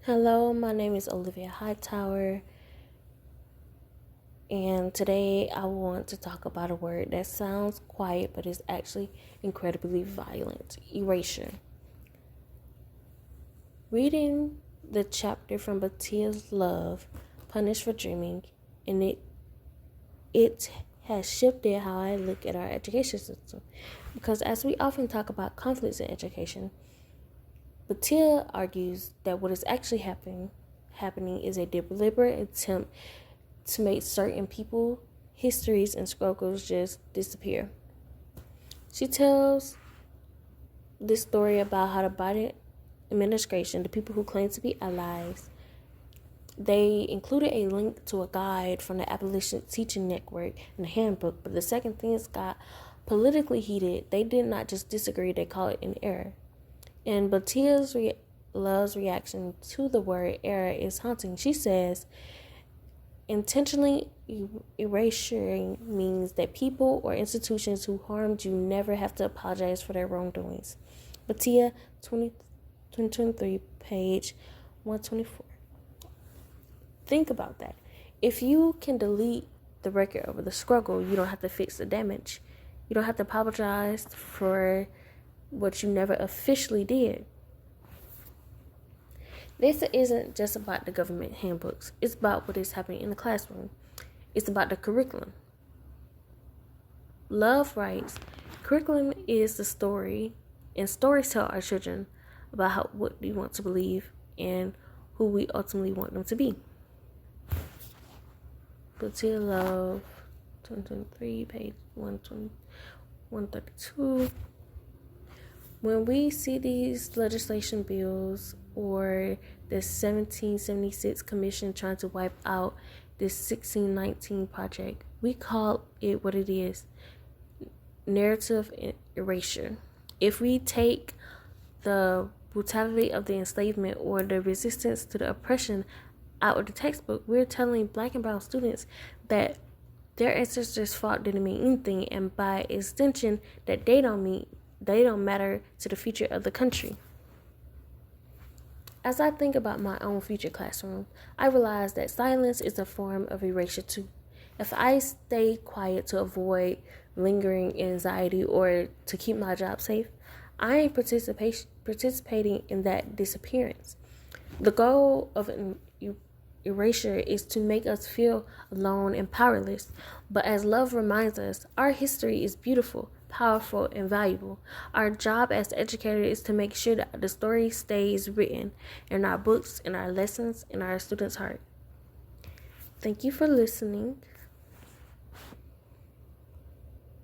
Hello, my name is Olivia Hightower, and today I want to talk about a word that sounds quiet but is actually incredibly violent: erasure. Reading the chapter from Batia's Love, Punished for Dreaming, and it has shifted how I look at our education system. Because as we often talk about conflicts in education, Batia argues that what is actually happening is a deliberate attempt to make certain people, histories, and struggles just disappear. She tells this story about how the Biden administration, the people who claim to be allies, they included a link to a guide from the Abolition Teaching Network in the handbook, but the second things got politically heated, they did not just disagree, they called it an error. And Batia's Love's reaction to the word error is haunting. She says, intentionally erasing means that people or institutions who harmed you never have to apologize for their wrongdoings. Batia, 2023, page 124. Think about that. If you can delete the record of the struggle, you don't have to fix the damage. You don't have to apologize for what you never officially did. This isn't just about the government handbooks. It's about what is happening in the classroom. It's about the curriculum. Love writes, curriculum is the story, and stories tell our children about what we want to believe and who we ultimately want them to be. Batia Love, 2023, page 132. When we see these legislation bills or the 1776 commission trying to wipe out this 1619 project, we call it what it is: narrative erasure. If we take the brutality of the enslavement or the resistance to the oppression out of the textbook, we're telling Black and brown students that their ancestors' fault didn't mean anything, and by extension that they don't matter to the future of the country. As I think about my own future classroom, I realize that silence is a form of erasure too. If I stay quiet to avoid lingering anxiety or to keep my job safe, I ain't participating in that disappearance. The goal of an erasure is to make us feel alone and powerless. But as Love reminds us, our history is beautiful, powerful, and valuable. Our job as educators is to make sure that the story stays written in our books, in our lessons, in our students' heart. Thank you for listening.